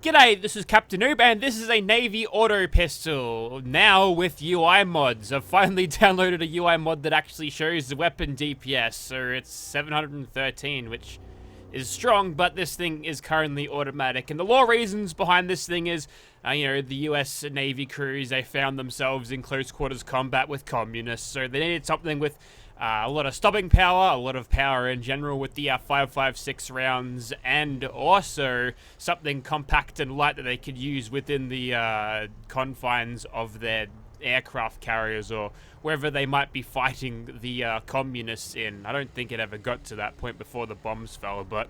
G'day, this is Captainoob, and this is a Navy auto pistol, now with UI mods. I've finally downloaded a UI mod that actually shows the weapon DPS, so it's 713, which is strong, but this thing is currently automatic. And the law reasons behind this thing is, the US Navy crews, they found themselves in close quarters combat with communists, so they needed something with a lot of stopping power, a lot of power in general with the 5.56 rounds, and also something compact and light that they could use within the confines of their aircraft carriers or wherever they might be fighting the communists in. I don't think it ever got to that point before the bombs fell, but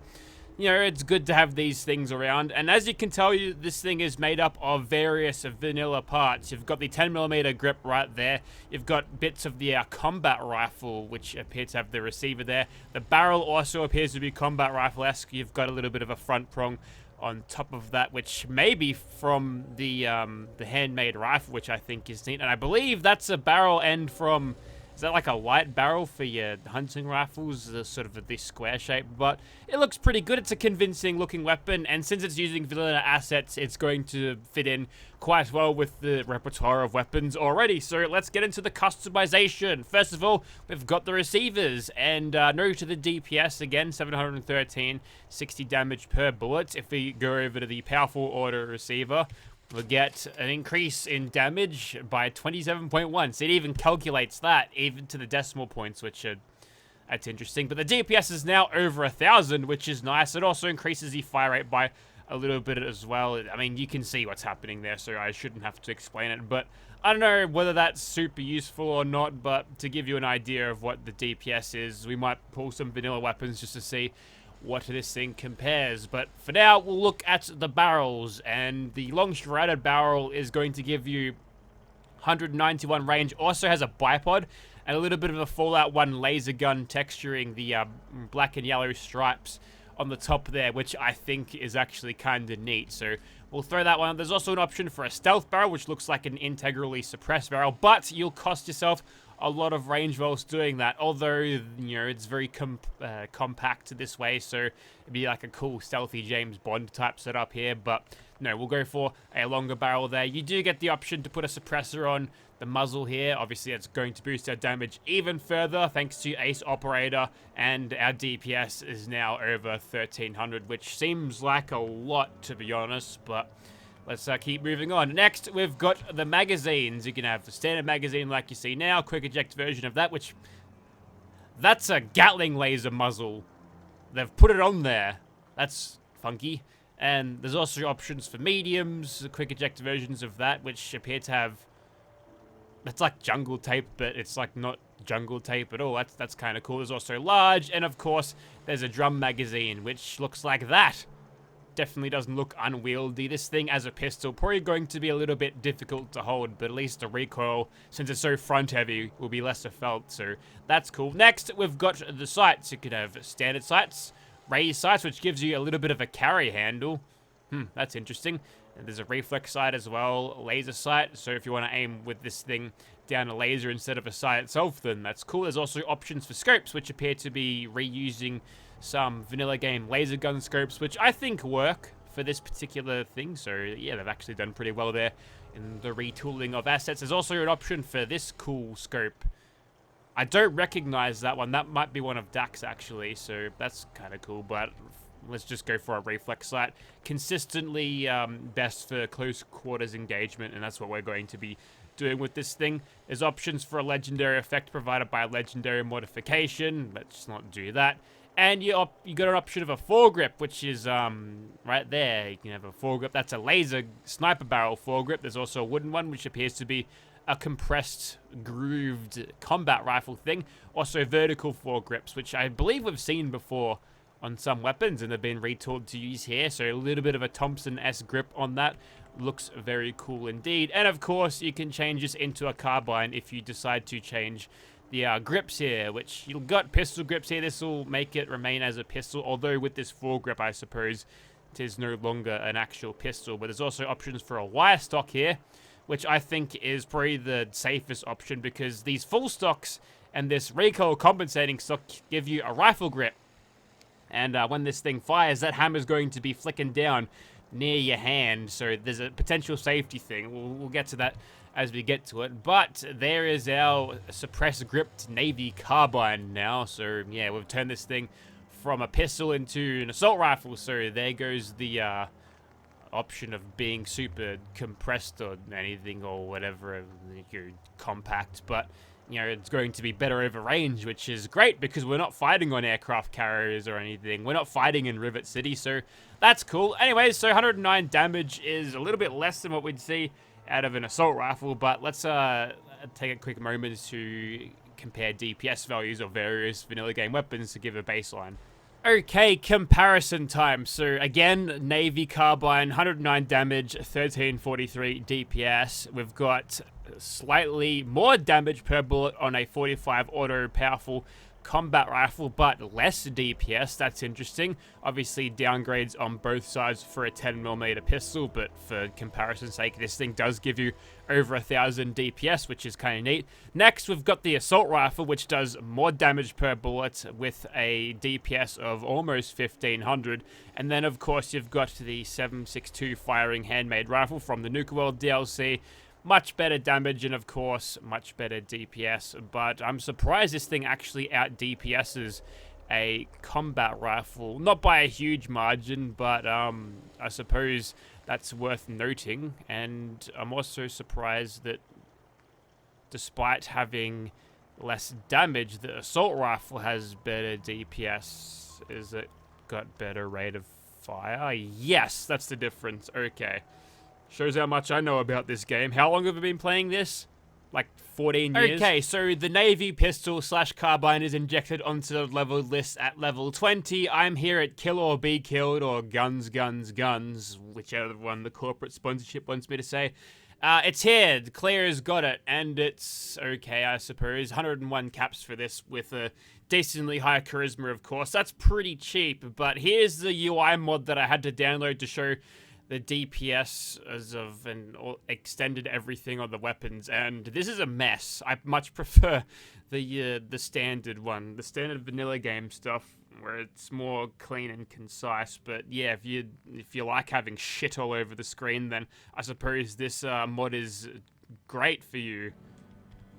it's good to have these things around. And as you can tell, this thing is made up of various vanilla parts. You've got the 10mm grip right there. You've got bits of the combat rifle, which appear to have the receiver there. The barrel also appears to be combat rifle-esque. You've got a little bit of a front prong on top of that, which may be from the handmade rifle, which I think is neat. And I believe that's a barrel end from... Is that like a light barrel for your hunting rifles, sort of this square shape? But it looks pretty good. It's a convincing looking weapon, and since it's using vanilla assets, it's going to fit in quite well with the repertoire of weapons already. So let's get into the customization. First of all, we've got the receivers, and no to the DPS again, 713, 60 damage per bullet. If we go over to the powerful auto receiver, we'll get an increase in damage by 27.1. So it even calculates that, even to the decimal points, which that's interesting. But the DPS is now over 1,000, which is nice. It also increases the fire rate by a little bit as well. I mean, you can see what's happening there, so I shouldn't have to explain it. But I don't know whether that's super useful or not, but to give you an idea of what the DPS is, we might pull some vanilla weapons just to see what this thing compares. But for now, we'll look at the barrels, and the long stranded barrel is going to give you 191 range. Also has a bipod and a little bit of a Fallout 1 laser gun texturing the black and yellow stripes on the top there, which I think is actually kind of neat. So we'll throw that one. There's also an option for a stealth barrel, which looks like an integrally suppressed barrel, but you'll cost yourself a lot of range whilst doing that, although it's very compact this way, so it'd be like a cool stealthy James Bond type setup here. But no, we'll go for a longer barrel there. You do get the option to put a suppressor on the muzzle here. Obviously it's going to boost our damage even further thanks to Ace Operator, and our DPS is now over 1,300, which seems like a lot, to be honest, but let's keep moving on. Next, we've got the magazines. You can have the standard magazine like you see now, quick eject version of that, which... that's a Gatling laser muzzle. They've put it on there. That's funky. And there's also options for mediums, quick eject versions of that, which appear to have... that's like jungle tape, but it's like not jungle tape at all. That's kind of cool. There's also large, and of course, there's a drum magazine, which looks like that. Definitely doesn't look unwieldy. This thing as a pistol probably going to be a little bit difficult to hold, but at least the recoil, since it's so front heavy, will be lesser felt, so that's cool. Next, we've got the sights. You could have standard sights, raised sights, which gives you a little bit of a carry handle. That's interesting. And there's a reflex sight as well, laser sight, so if you want to aim with this thing down a laser instead of a sight itself, then that's cool. There's also options for scopes, which appear to be reusing some vanilla game laser gun scopes, which I think work for this particular thing. So yeah, they've actually done pretty well there in the retooling of assets. There's also an option for this cool scope. I don't recognize that one. That might be one of Dak's actually, so that's kind of cool, but let's just go for a reflex sight. Consistently best for close quarters engagement, and that's what we're going to be doing with this thing. There's options for a legendary effect provided by a legendary modification. Let's not do that. And you got an option of a foregrip, which is right there. You can have a foregrip. That's a laser sniper barrel foregrip. There's also a wooden one, which appears to be a compressed, grooved combat rifle thing. Also vertical foregrips, which I believe we've seen before on some weapons, and they've been retooled to use here. So a little bit of a Thompson-esque grip on that. Looks very cool indeed. And of course, you can change this into a carbine if you decide to change the grips here, which you've got pistol grips here. This will make it remain as a pistol, although with this foregrip, I suppose, it is no longer an actual pistol. But there's also options for a wire stock here, which I think is probably the safest option, because these full stocks and this recoil compensating stock give you a rifle grip. And when this thing fires, that hammer's going to be flicking down near your hand, so there's a potential safety thing. We'll get to that as we get to it. But there is our suppressed gripped Navy carbine now. So yeah, we've turned this thing from a pistol into an assault rifle. So there goes the option of being super compressed or anything or whatever, compact, but it's going to be better over range, which is great because we're not fighting on aircraft carriers or anything. We're not fighting in Rivet City, so that's cool. Anyways, so 109 damage is a little bit less than what we'd see out of an assault rifle, but let's take a quick moment to compare DPS values of various vanilla game weapons to give a baseline. Okay, comparison time. So again, Navy carbine, 109 damage, 1343 DPS. We've got slightly more damage per bullet on a 45 auto powerful combat rifle, but less DPS. That's interesting. Obviously, downgrades on both sides for a 10mm pistol, but for comparison's sake, this thing does give you over 1,000 DPS, which is kind of neat. Next, we've got the assault rifle, which does more damage per bullet with a DPS of almost 1,500. And then, of course, you've got the 7.62 firing handmade rifle from the Nuka World DLC. Much better damage and, of course, much better DPS. But I'm surprised this thing actually out DPSs a combat rifle. Not by a huge margin, but I suppose that's worth noting. And I'm also surprised that despite having less damage, the assault rifle has better DPS. Is it got better rate of fire? Yes, that's the difference. Okay. Shows how much I know about this game. How long have I been playing this? Like 14 years? Okay, so the Navy pistol / carbine is injected onto the level list at level 20. I'm here at kill or be killed, or guns, guns, guns, whichever one the corporate sponsorship wants me to say. It's here. Claire's got it, and it's okay, I suppose. 101 caps for this with a decently high charisma, of course. That's pretty cheap, but here's the UI mod that I had to download to show the DPS as of and extended everything on the weapons, and this is a mess. I much prefer the standard one, the standard vanilla game stuff, where it's more clean and concise. But yeah, if you like having shit all over the screen, then I suppose this mod is great for you.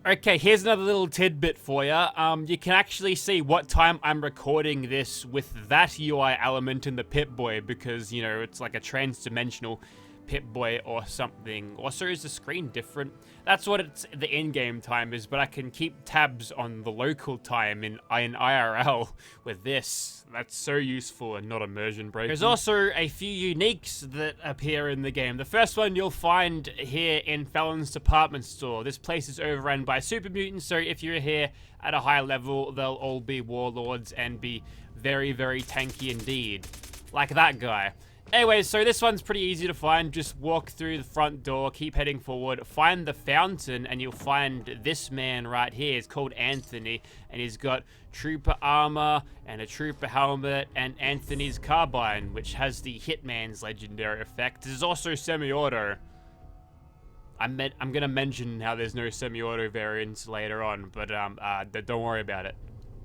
Okay, here's another little tidbit for you. You can actually see what time I'm recording this with that UI element in the Pip-Boy because, it's like a trans-dimensional Pip-Boy or something. Also, is the screen different? That's what the in-game time is, but I can keep tabs on the local time in IRL with this. That's so useful and not immersion breaking. There's also a few uniques that appear in the game. The first one you'll find here in Felon's Department Store. This place is overrun by super mutants, so if you're here at a high level, they'll all be warlords and be very, very tanky indeed. Like that guy. Anyways, so this one's pretty easy to find. Just walk through the front door, keep heading forward, find the fountain, and you'll find this man right here. It's called Anthony, and he's got trooper armor and a trooper helmet and Anthony's carbine, which has the Hitman's legendary effect. There's also semi-auto. I'm gonna mention how there's no semi-auto variants later on, but don't worry about it.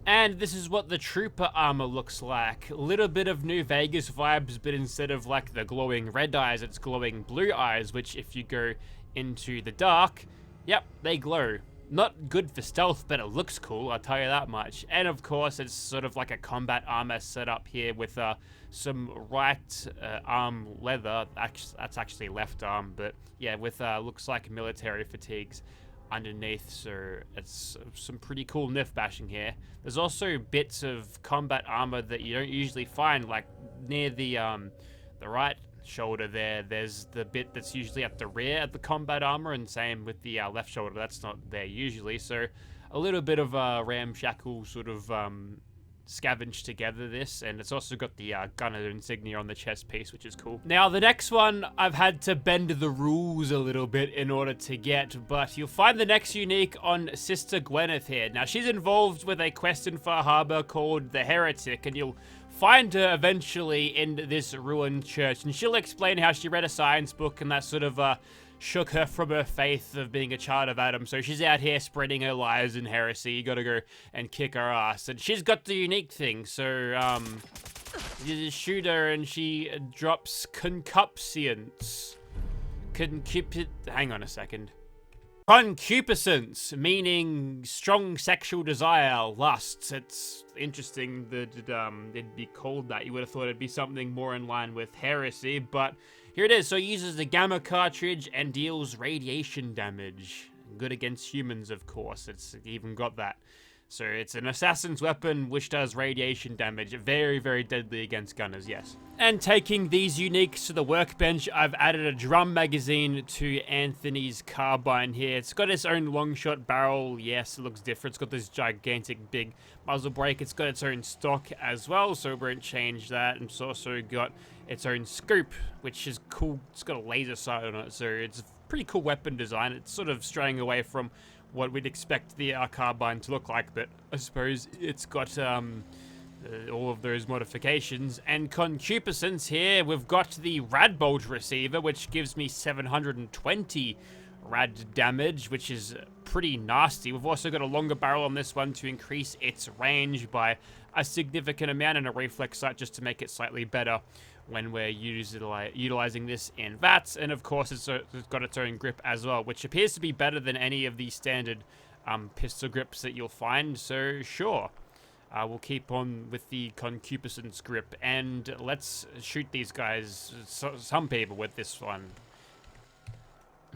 And this is what the trooper armor looks like. A little bit of New Vegas vibes, but instead of like the glowing red eyes, it's glowing blue eyes, which if you go into the dark, yep, they glow. Not good for stealth, but it looks cool, I'll tell you that much. And of course, it's sort of like a combat armor setup here with some right arm leather. That's actually left arm, but yeah, with looks like military fatigues underneath, so it's some pretty cool niff bashing here. There's also bits of combat armor that you don't usually find, like near the right shoulder there. There's the bit that's usually at the rear of the combat armor, and same with the left shoulder. That's not there usually, so a little bit of ramshackle sort of scavenge together this, and it's also got the gunner insignia on the chest piece, which is cool. Now the next one I've had to bend the rules a little bit in order to get, but you'll find the next unique on Sister Gwyneth here. Now she's involved with a quest in Far Harbor called the Heretic, and you'll find her eventually in this ruined church, and she'll explain how she read a science book and that sort of shook her from her faith of being a child of Adam. So she's out here spreading her lies and heresy. You gotta go and kick her ass. And she's got the unique thing. So, You shoot her and she drops concupiscence. Hang on a second. Concupiscence, meaning strong sexual desire, lust. It's interesting that it'd be called that. You would have thought it'd be something more in line with heresy, but here it is. So it uses the gamma cartridge and deals radiation damage. Good against humans, of course. It's even got that. So it's an assassin's weapon which does radiation damage. Very, very deadly against gunners, yes. And taking these uniques to the workbench, I've added a drum magazine to Anthony's carbine here. It's got its own long shot barrel. Yes, it looks different. It's got this gigantic big muzzle brake. It's got its own stock as well, so we won't change that. And it's also got its own scope, which is cool. It's got a laser sight on it, so it's a pretty cool weapon design. It's sort of straying away from what we'd expect the carbine to look like, but I suppose it's got all of those modifications. And concupiscence here, we've got the rad bolt receiver, which gives me 720 rad damage, which is pretty nasty. We've also got a longer barrel on this one to increase its range by a significant amount, and a reflex sight just to make it slightly better when we're utilizing this in VATS. And of course it's got its own grip as well, which appears to be better than any of the standard pistol grips that you'll find, so sure. We'll keep on with the concupiscence grip, and let's shoot these guys, some people, with this one.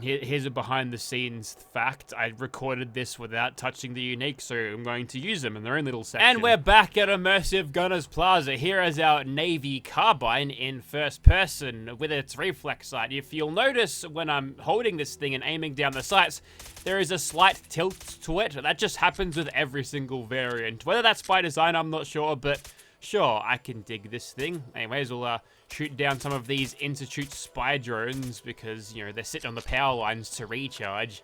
Here's a behind-the-scenes fact. I recorded this without touching the unique, so I'm going to use them in their own little section. And we're back at Immersive Gunners Plaza. Here is our Navy carbine in first person with its reflex sight. If you'll notice, when I'm holding this thing and aiming down the sights, there is a slight tilt to it. That just happens with every single variant. Whether that's by design, I'm not sure, but sure, I can dig this thing. Anyways, we'll shoot down some of these Institute spy drones because, you know, they're sitting on the power lines to recharge.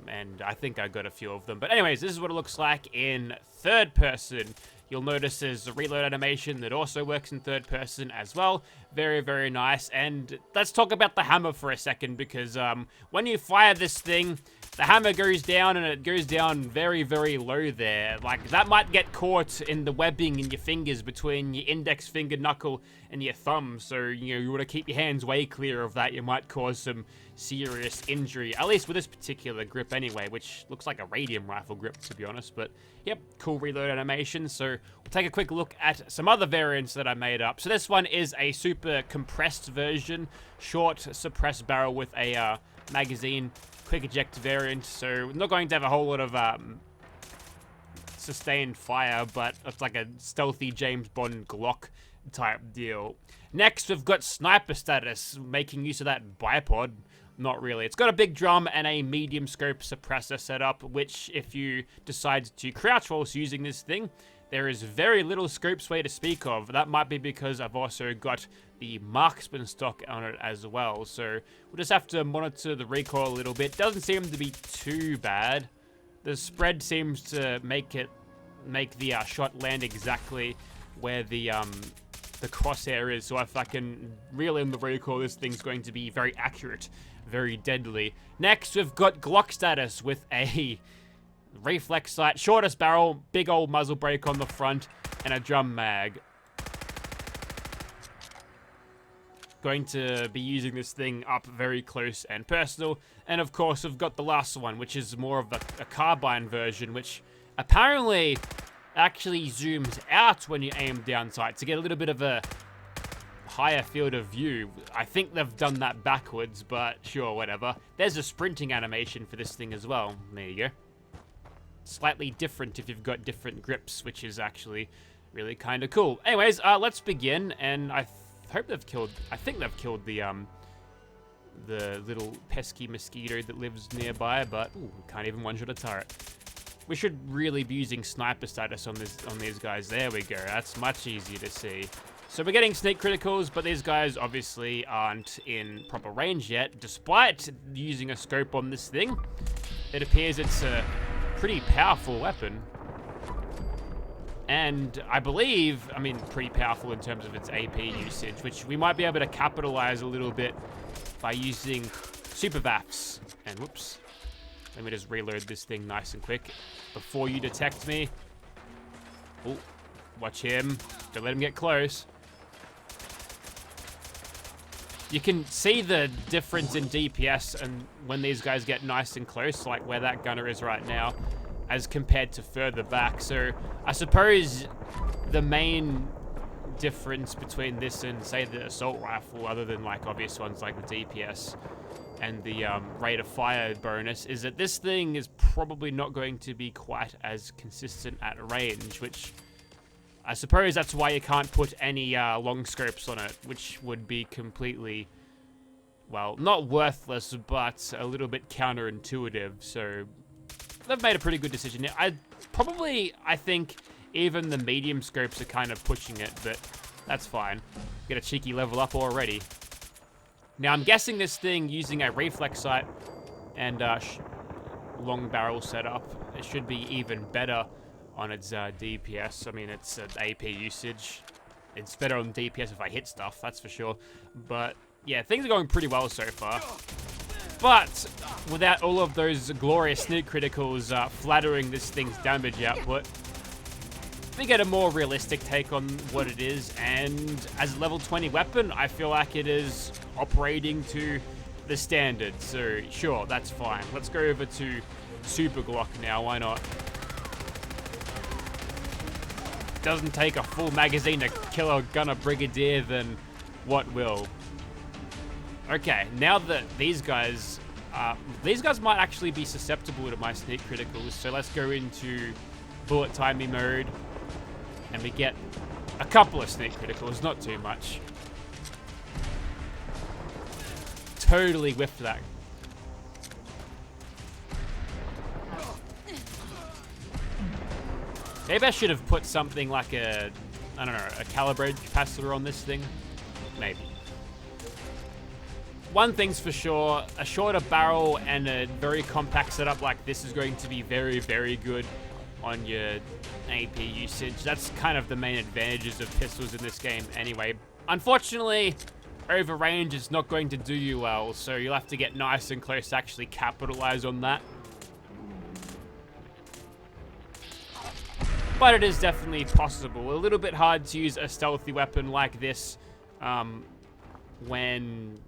And I think I got a few of them. But anyways, this is what it looks like in third person. You'll notice there's a reload animation that also works in third person as well. Very, very nice. And let's talk about the hammer for a second, because when you fire this thing, the hammer goes down, and it goes down very, very low there. Like, that might get caught in the webbing in your fingers between your index finger, knuckle, and your thumb. So, you know, you want to keep your hands way clear of that. You might cause some serious injury, at least with this particular grip anyway, which looks like a radium rifle grip, to be honest. But, yep, cool reload animation. So, we'll take a quick look at some other variants that I made up. So, this one is a super compressed version, short suppressed barrel with a magazine, quick eject variant. So, we're not going to have a whole lot of sustained fire, but it's like a stealthy James Bond Glock type deal. Next, we've got sniper status, making use of that bipod. Not really. It's got a big drum and a medium scope suppressor setup, which if you decide to crouch whilst using this thing, there is very little scope sway to speak of. That might be because I've also got the marksman stock on it as well. So we'll just have to monitor the recoil a little bit. Doesn't seem to be too bad. The spread seems to make the shot land exactly where the crosshair is. So if I can reel in the recoil, this thing's going to be very accurate, very deadly. Next, we've got Glock status with a reflex sight, shortest barrel, big old muzzle brake on the front, and a drum mag. Going to be using this thing up very close and personal. And of course, we've got the last one, which is more of a carbine version, which apparently actually zooms out when you aim down sight to get a little bit of a higher field of view. I think they've done that backwards, but sure, whatever. There's a sprinting animation for this thing as well. There you go. Slightly different if you've got different grips, which is actually really kind of cool. Anyways, let's begin, and I think they've killed the little pesky mosquito that lives nearby, but ooh, can't even one-shot a turret. We should really be using sniper status on these guys. There we go. That's much easier to see. So we're getting sneak criticals, but these guys obviously aren't in proper range yet. Despite using a scope on this thing, it appears it's a pretty powerful weapon. And I believe, I mean, pretty powerful in terms of its AP usage, which we might be able to capitalize a little bit by using super VAFs. And whoops. Let me just reload this thing nice and quick before you detect me. Oh, watch him. Don't let him get close. You can see the difference in DPS and when these guys get nice and close, like where that gunner is right now, as compared to further back. So I suppose the main difference between this and, say, the assault rifle, other than like obvious ones like the DPS and the rate of fire bonus, is that this thing is probably not going to be quite as consistent at range, which I suppose that's why you can't put any long scopes on it, which would be completely, well, not worthless, but a little bit counterintuitive. So they've made a pretty good decision. I think even the medium scopes are kind of pushing it, but that's fine. Get a cheeky level up already. Now I'm guessing this thing, using a reflex sight and long barrel setup, it should be even better on its DPS. I mean, it's AP usage. It's better on DPS if I hit stuff, that's for sure. But yeah, things are going pretty well so far. But without all of those glorious sneak criticals flattering this thing's damage output, we get a more realistic take on what it is. And as a level 20 weapon, I feel like it is operating to the standard. So sure, that's fine. Let's go over to Super Glock now, why not? Doesn't take a full magazine to kill a gunner brigadier, then what will? Okay, now that these guys might actually be susceptible to my sneak criticals, so let's go into bullet timing mode, and we get a couple of sneak criticals, not too much. Totally whiffed that. Maybe I should have put something like a, I don't know, a calibrated capacitor on this thing. Maybe. One thing's for sure, a shorter barrel and a very compact setup like this is going to be very, very good on your AP usage. That's kind of the main advantages of pistols in this game anyway. Unfortunately, over range is not going to do you well, so you'll have to get nice and close to actually capitalize on that. But it is definitely possible. A little bit hard to use a stealthy weapon like this when,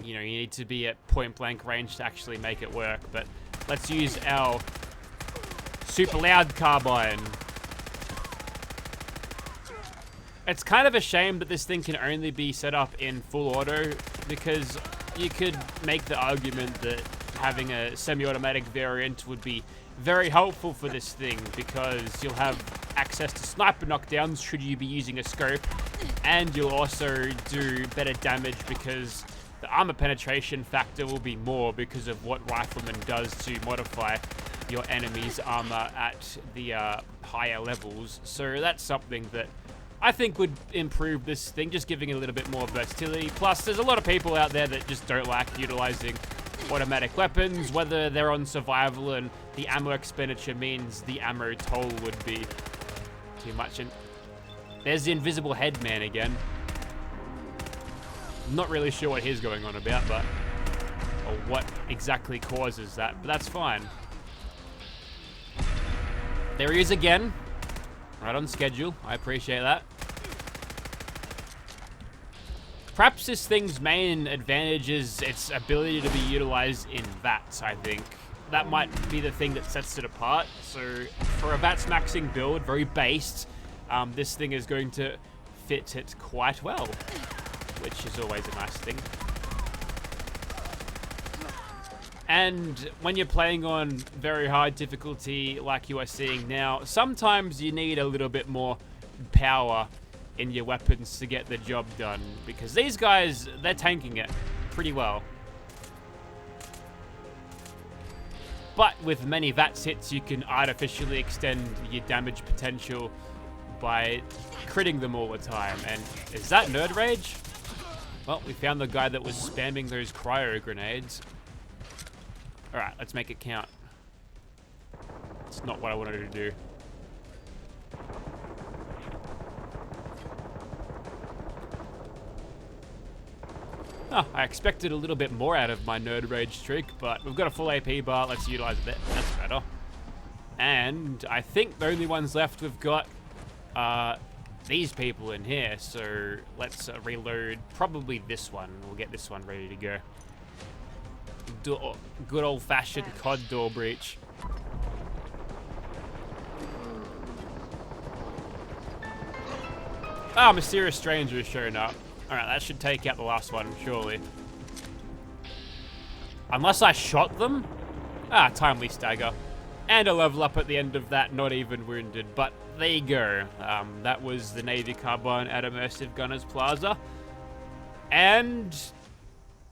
you know, you need to be at point blank range to actually make it work. But let's use our super loud carbine. It's kind of a shame that this thing can only be set up in full auto, because you could make the argument that having a semi-automatic variant would be very helpful for this thing, because you'll have access to sniper knockdowns should you be using a scope, and you'll also do better damage because the armor penetration factor will be more because of what Rifleman does to modify your enemy's armor at the higher levels. So that's something that I think would improve this thing, just giving it a little bit more versatility. Plus, there's a lot of people out there that just don't like utilizing automatic weapons, whether they're on survival and the ammo expenditure means the ammo toll would be too much. And there's the invisible head man again. I'm not really sure what he's going on about, but or what exactly causes that, but that's fine. There he is again, right on schedule. I appreciate that. Perhaps this thing's main advantage is its ability to be utilized in VATS, I think. That might be the thing that sets it apart. So for a VATS maxing build, very based, this thing is going to fit it quite well, which is always a nice thing. And when you're playing on very hard difficulty like you are seeing now, sometimes you need a little bit more power in your weapons to get the job done, because these guys, they're tanking it pretty well. But with many VATS hits, you can artificially extend your damage potential by critting them all the time. And is that Nerd Rage? Well, we found the guy that was spamming those cryo grenades. Alright, let's make it count. It's not what I wanted to do. Oh, I expected a little bit more out of my Nerd Rage streak, but we've got a full AP bar. Let's utilize it. That's better. And I think the only ones left we've got these people in here. So let's reload probably this one. We'll get this one ready to go. Good old-fashioned COD door breach. Ah, mysterious stranger has shown up. Alright, that should take out the last one, surely. Unless I shot them? Ah, timely stagger. And a level up at the end of that, not even wounded. But there you go. That was the Navy Carbine at Immersive Gunners Plaza. And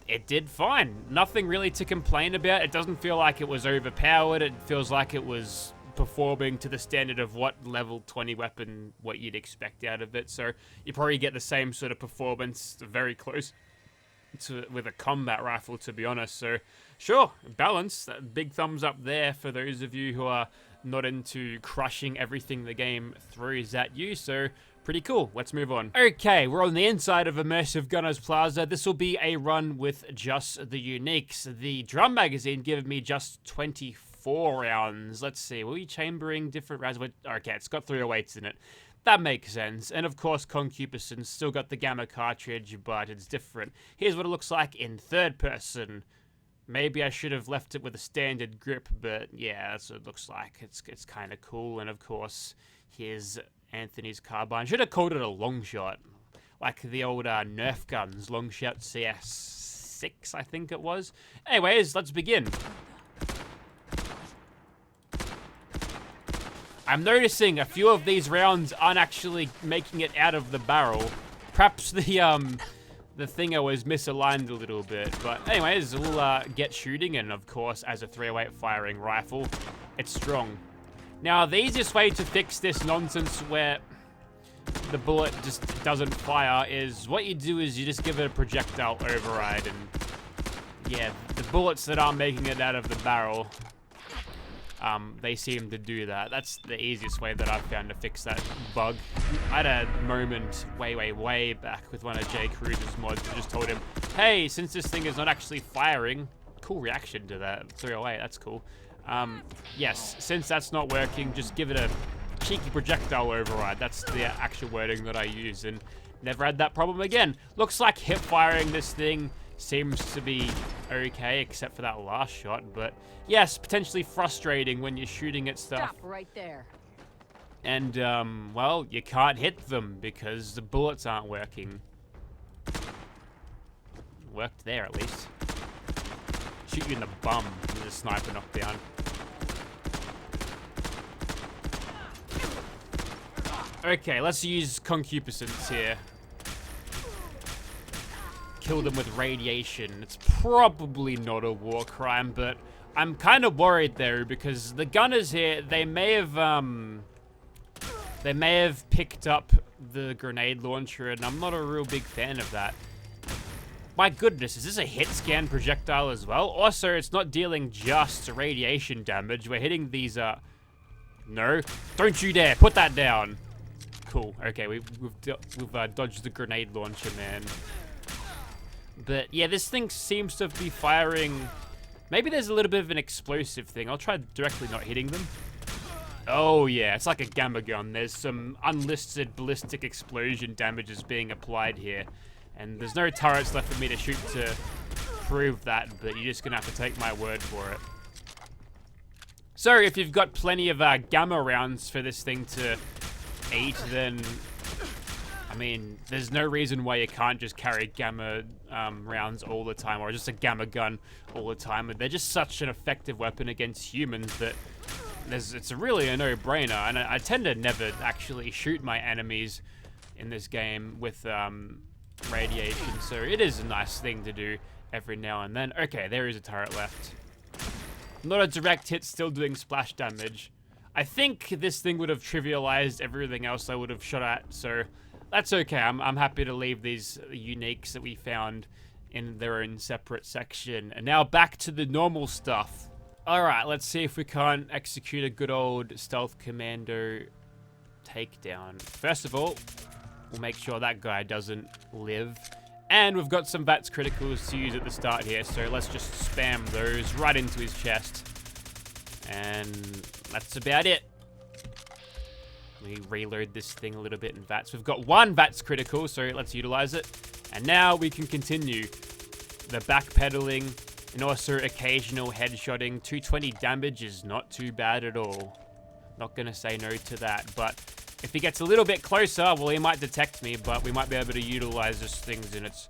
it did fine. Nothing really to complain about. It doesn't feel like it was overpowered. It feels like it was performing to the standard of what level 20 weapon, what you'd expect out of it. So you probably get the same sort of performance, very close to with a combat rifle, to be honest. So sure, balance. Big thumbs up there for those of you who are not into crushing everything the game throws at you. So pretty cool. Let's move on. Okay, we're on the inside of Immersive Gunners Plaza. This will be a run with just the uniques. The drum magazine gave me just 24 rounds. Let's see. Were we chambering different rounds? Okay, it's got 308s in it. That makes sense. And of course, Concupiscence still got the Gamma cartridge, but it's different. Here's what it looks like in third person. Maybe I should have left it with a standard grip, but yeah, that's what it looks like. It's kind of cool. And of course, here's Anthony's carbine. Should have called it a long shot, like the old Nerf guns, long shot CS6, I think it was. Anyways, let's begin. I'm noticing a few of these rounds aren't actually making it out of the barrel. Perhaps the thinger was misaligned a little bit. But anyways, we'll get shooting, and of course, as a 308 firing rifle, it's strong. Now, the easiest way to fix this nonsense where the bullet just doesn't fire is what you do is you just give it a projectile override, and yeah, the bullets that aren't making it out of the barrel, they seem to do that. That's the easiest way that I've found to fix that bug. I had a moment way back with one of Jay Cruz's mods. I just told him, hey, since this thing is not actually firing, cool reaction to that. 308, that's cool. Yes, since that's not working, just give it a cheeky projectile override. That's the actual wording that I use, and never had that problem again. Looks like hip firing this thing seems to be okay, except for that last shot, but yes, potentially frustrating when you're shooting at stuff. Stop right there. And, well, you can't hit them because the bullets aren't working. Worked there, at least. Shoot you in the bum with a sniper knockdown. Okay, let's use Concupiscence here. Kill them with radiation. It's probably not a war crime, but I'm kind of worried there because the gunners here, they may have picked up the grenade launcher, and I'm not a real big fan of that. My goodness, is this a hit scan projectile as well? Also, it's not dealing just radiation damage. We're hitting these, no, don't you dare, put that down. Cool, okay, we've dodged the grenade launcher, man. But yeah, this thing seems to be firing. Maybe there's a little bit of an explosive thing. I'll try directly not hitting them. Oh yeah, it's like a gamma gun. There's some unlisted ballistic explosion damages being applied here. And there's no turrets left for me to shoot to prove that, but you're just gonna have to take my word for it. So if you've got plenty of gamma rounds for this thing to eat, then I mean, there's no reason why you can't just carry gamma rounds all the time, or just a gamma gun all the time. They're just such an effective weapon against humans that it's really a no-brainer. And I tend to never actually shoot my enemies in this game with radiation, so it is a nice thing to do every now and then. Okay, there is a turret left. Not a direct hit, still doing splash damage. I think this thing would have trivialized everything else I would have shot at, so that's okay. I'm happy to leave these uniques that we found in their own separate section. And now back to the normal stuff. Alright, let's see if we can't execute a good old stealth commando takedown. First of all, we'll make sure that guy doesn't live. And we've got some VATS criticals to use at the start here, so let's just spam those right into his chest. And that's about it. Let me reload this thing a little bit in VATS. We've got 1 VATS critical, so let's utilize it. And now we can continue the backpedaling and also occasional headshotting. 220 damage is not too bad at all. Not gonna say no to that, but if he gets a little bit closer, well, he might detect me, but we might be able to utilize this thing in its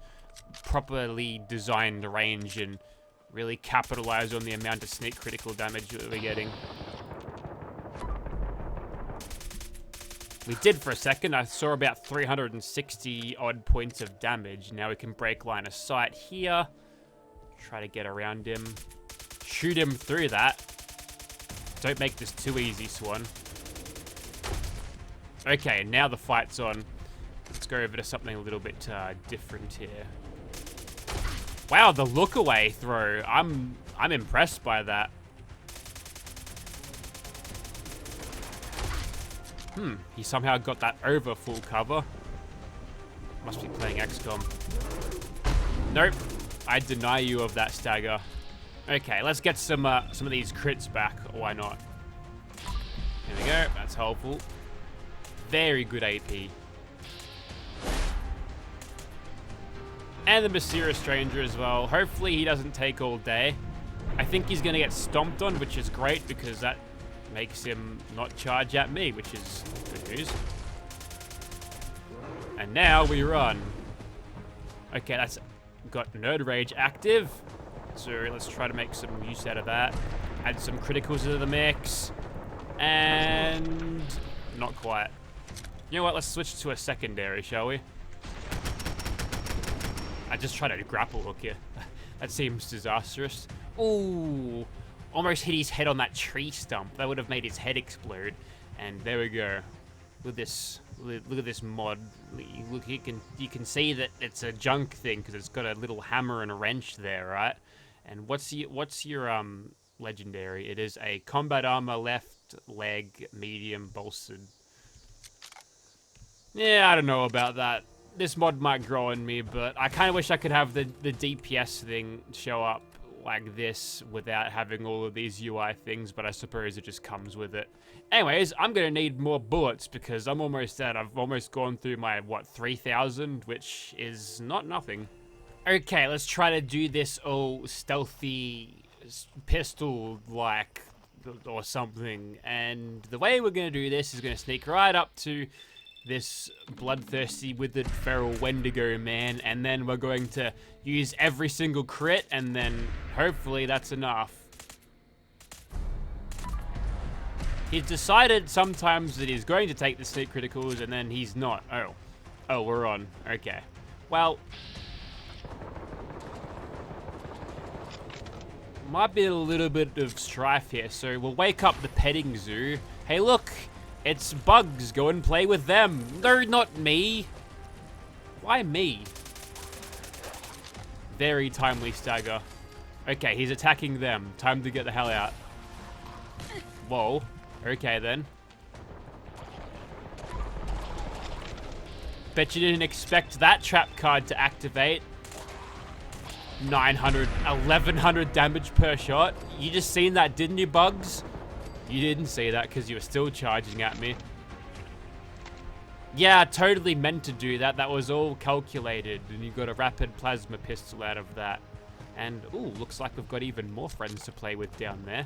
properly designed range and really capitalize on the amount of sneak critical damage that we're getting. We did for a second. I saw about 360 odd points of damage. Now we can break line of sight here. Try to get around him. Shoot him through that. Don't make this too easy, Swan. Okay, now the fight's on. Let's go over to something a little bit different here. Wow, the look away throw. I'm impressed by that. He somehow got that over full cover. Must be playing XCOM. Nope. I deny you of that stagger. Okay, let's get some of these crits back. Why not? Here we go. That's helpful. Very good AP. And the Mysterious Stranger as well. Hopefully he doesn't take all day. I think he's going to get stomped on, which is great because that makes him not charge at me, which is good news. And now we run. Okay, that's got Nerd Rage active. So let's try to make some use out of that. Add some criticals to the mix. And not quite. You know what? Let's switch to a secondary, shall we? I just tried to grapple hook you. That seems disastrous. Ooh. Almost hit his head on that tree stump. That would have made his head explode. And there we go. Look at this. Look at this mod. Look, you can see that it's a junk thing because it's got a little hammer and a wrench there, right? And what's your legendary? It is a combat armor left leg medium bolstered. Yeah, I don't know about that. This mod might grow on me, but I kind of wish I could have the DPS thing show up like this without having all of these UI things, but I suppose it just comes with it. Anyways, I'm gonna need more bullets because I'm almost dead. I've almost gone through my, what, 3,000, which is not nothing. Okay, let's try to do this all stealthy pistol-like or something. And the way we're gonna do this is gonna sneak right up to this bloodthirsty, withered, feral Wendigo man, and then we're going to use every single crit, and then hopefully that's enough. He's decided sometimes that he's going to take the sneak criticals, and then he's not. Oh, we're on. Okay. Well, might be a little bit of strife here, so we'll wake up the petting zoo. Hey, look! It's bugs. Go and play with them. No, not me. Why me? Very timely stagger. Okay, he's attacking them. Time to get the hell out. Whoa. Okay, then. Bet you didn't expect that trap card to activate. 900, 1100 damage per shot. You just seen that, didn't you, Bugs? You didn't see that because you were still charging at me. Yeah, totally meant to do that. That was all calculated. And you got a rapid plasma pistol out of that. And, ooh, looks like we've got even more friends to play with down there.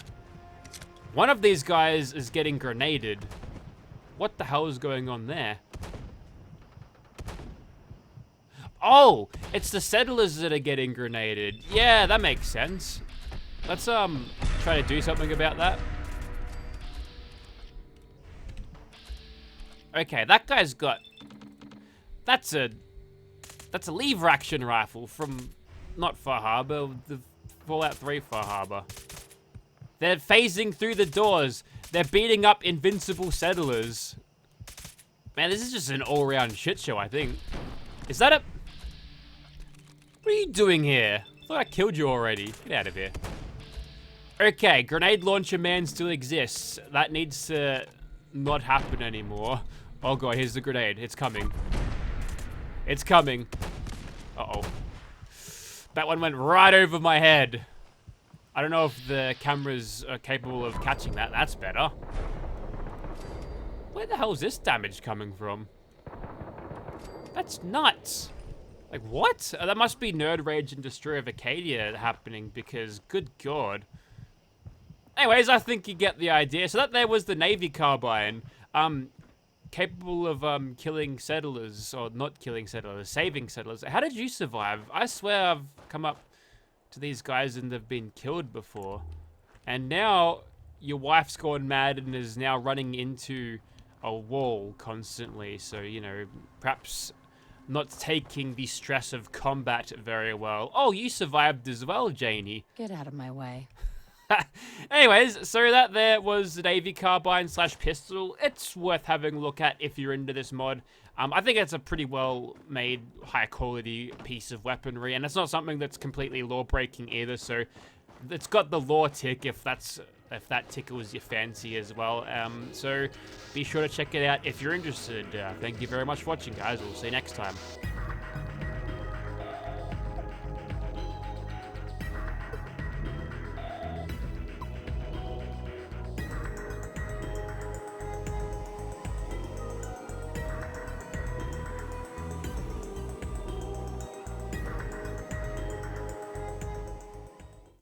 One of these guys is getting grenaded. What the hell is going on there? Oh, it's the settlers that are getting grenaded. Yeah, that makes sense. Let's, try to do something about that. Okay, that guy's got... That's a lever action rifle from... Not Far Harbor, the Fallout 3 Far Harbor. They're phasing through the doors. They're beating up invincible settlers. Man, this is just an all-round shit show, I think. Is that a... What are you doing here? I thought I killed you already. Get out of here. Okay, grenade launcher man still exists. That needs to not happen anymore. Oh god, here's the grenade. It's coming. It's coming. Uh-oh. That one went right over my head. I don't know if the cameras are capable of catching that. That's better. Where the hell is this damage coming from? That's nuts. Like, what? That must be Nerd Rage and Destroy of Acadia happening, because, good god. Anyways, I think you get the idea. So that there was the Navy carbine. Capable of killing settlers, or not killing settlers, saving settlers. How did you survive? I swear I've come up to these guys and they've been killed before. And now your wife's gone mad and is now running into a wall constantly. So, you know, perhaps not taking the stress of combat very well. Oh, you survived as well, Janie. Get out of my way. Anyways, so that there was the Navy carbine / pistol. It's worth having a look at if you're into this mod. I think it's a pretty well made, high quality piece of weaponry, and it's not something that's completely law breaking either. So it's got the law tick if that tickles your fancy as well. So be sure to check it out if you're interested. Thank you very much for watching, guys. We'll see you next time.